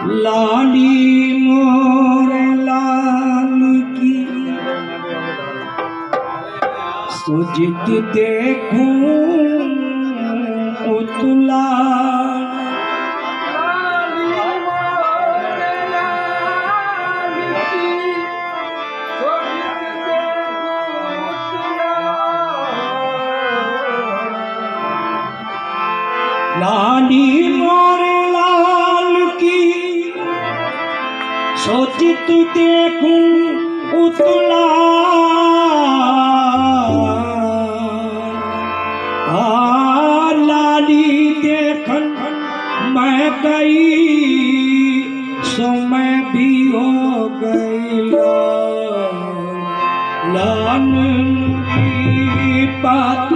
लाली मोर लाल की सुजित देखूं उतला लाली मोर लाल की सोचित देखूं उतला लाली देखन मैं गई सो मैं भी हो गई लाल की बात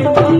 Yeah.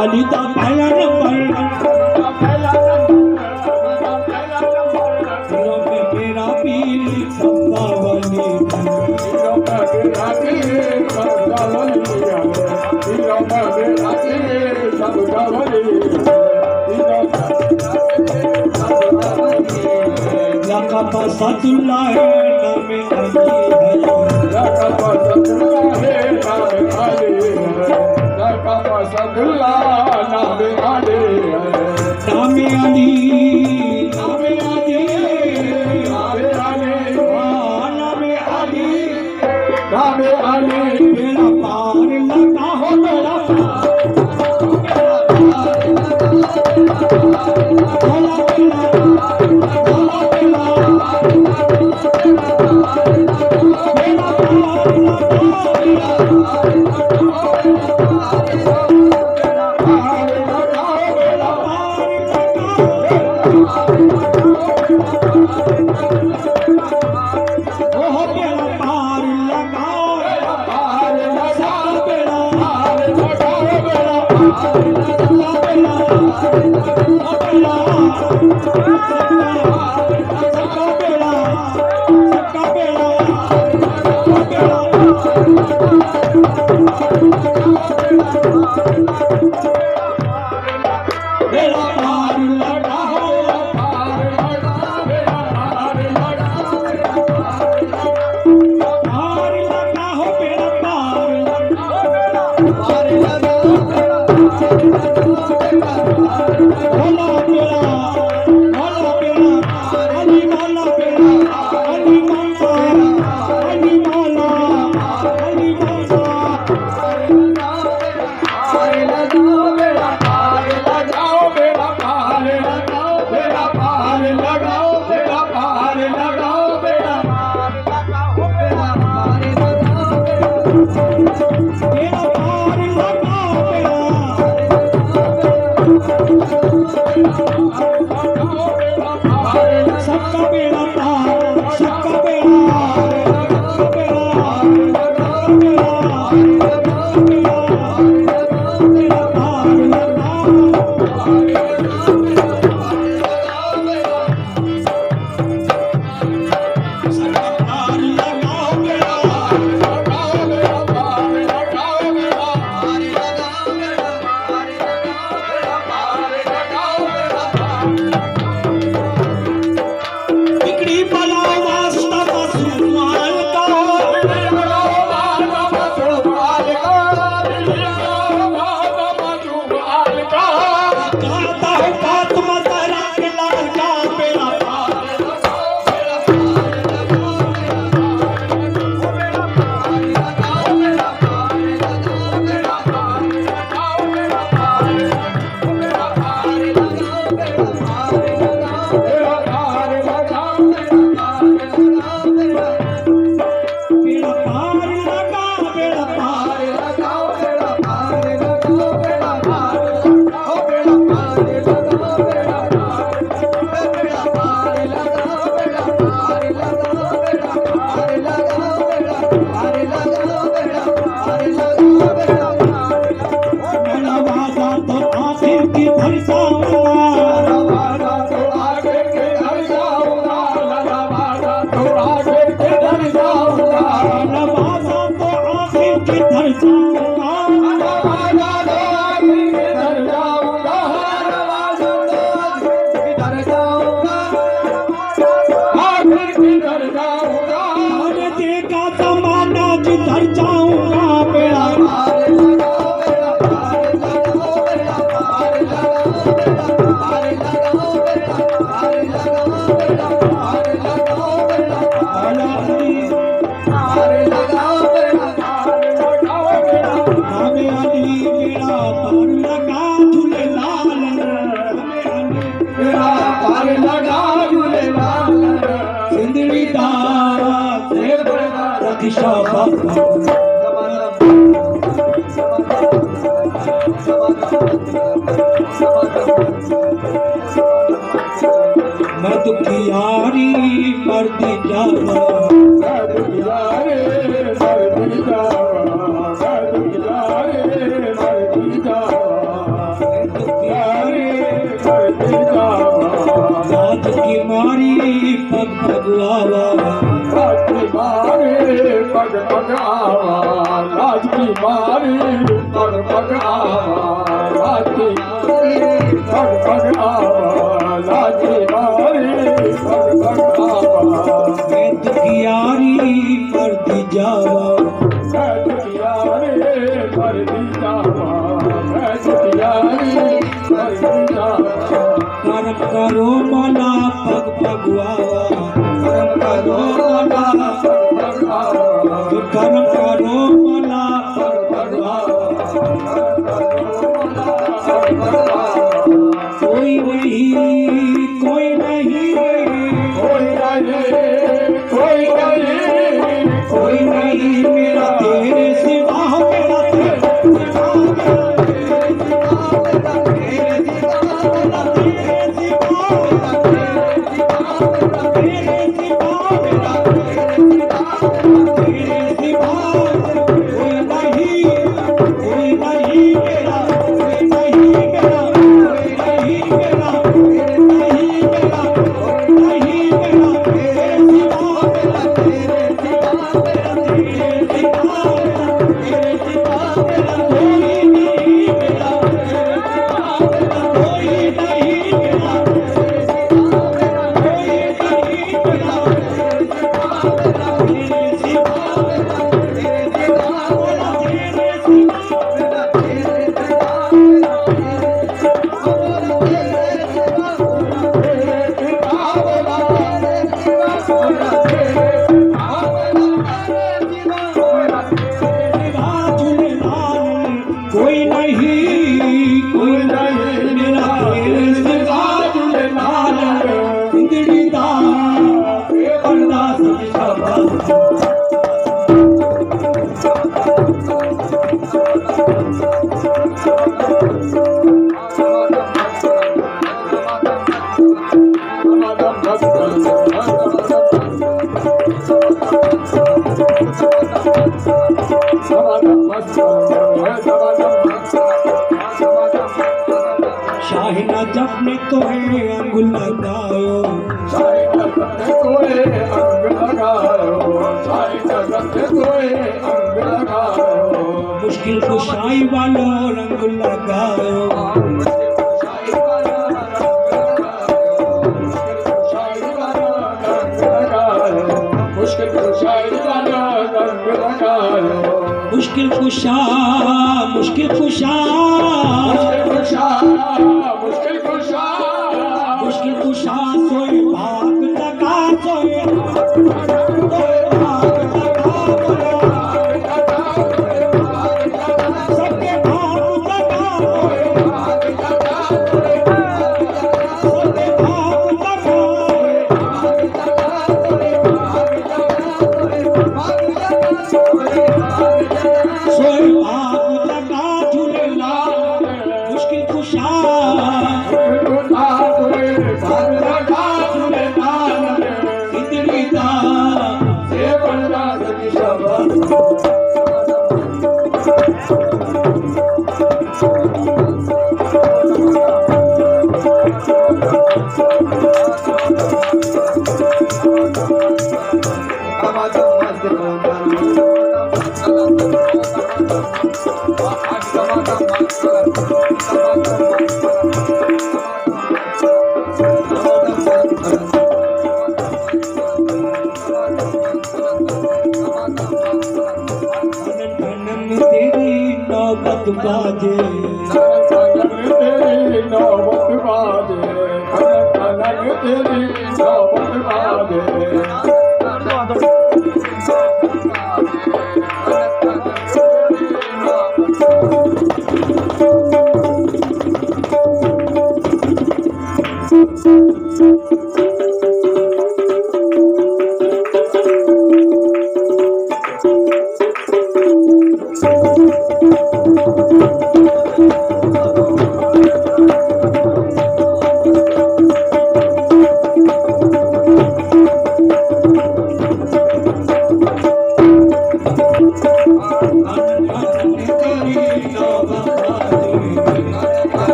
अली दा पहला नंबर दिलों में मेरा पीर सबका वली लक़ब सदुल्लाह नाम अली बेड़ा पार लगा हो बेड़ा मैं दुखियारी मर्दी जावा लाज की मारी पग पग आवा, लाज की मारी पग पग आवा, लाज की मारी पग पग आवा, लाज की मारी पग पग आवा, लाज की मारी पग पग आवा। मैं दुखियारी पर दी जावा, मैं दुखियारी पर दी जावा, मैं दुखियारी पर दी जावा। कर्म करो मला पग पग आवा, कर्म करो मला पग पग आवा, कर्म करो मला पग पग आवा। कोई नहीं कोई नहीं कोई नहीं कोई नहीं कोई नहीं मेरा तेरे सिवा, मेरा तेरे सिवा, तेरे सिवा, तेरे सिवा, तेरे सिवा, तेरे सिवा, तेरे सिवा कोई नहीं मेरा, कोई नहीं मेरा, कोई नहीं मेरा, कोई नहीं मेरा, कोई नहीं मेरा, तेरे सिवा, तेरे सिवा, तेरे सिवा, तेरे सिवा कोई नहीं मेरा, कोई नहीं मेरा, कोई नहीं मेरा, तेरे सिवा, तेरे कोई नहीं कोई नहीं मेरा तेरे सिवा झूलेलाल, जिंदड़ी दा अरदास शाबाश। शाहिना जपने तो है अंगुल लगायो, शाहिना जपने तो है अंग लगायो, शाहिना जपने तो है अंग लगायो। मुश्किल कुशाई वालो रंग लगायो, मुश्किल कुशाई वाला रंग लगायो, मुश्किल कुशाई वाला रंग लगायो। मुश्किल कुशा मुश्किल कुशा मुश्किल कुशा मुश्किल कुशा मुश्किल कुशा सोए भाग लगा, सोए भाग लगा, सबके भाग लगा, सबके भाग लगा, सोए भाग लगा झूलेलाल, मुश्किल कुशा जिंदड़ी दा तेरी नौबत बाजे, तेरी नौबत बाजे, तेरी नौबत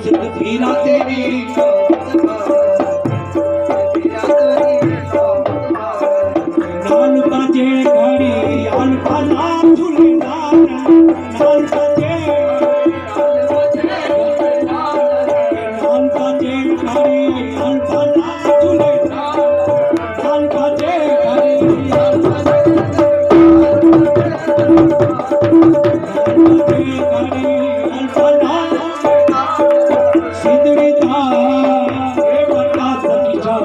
सुख फिरा तेरी नाल बाजे घड़ी आल बाला झूले नाल बाजे नाल बाजे घड़ी आल बाला झूले नाल बाजे घड़ी आल बाजे घड़ी आल बाला सिंदरी दा ए बता सखीचा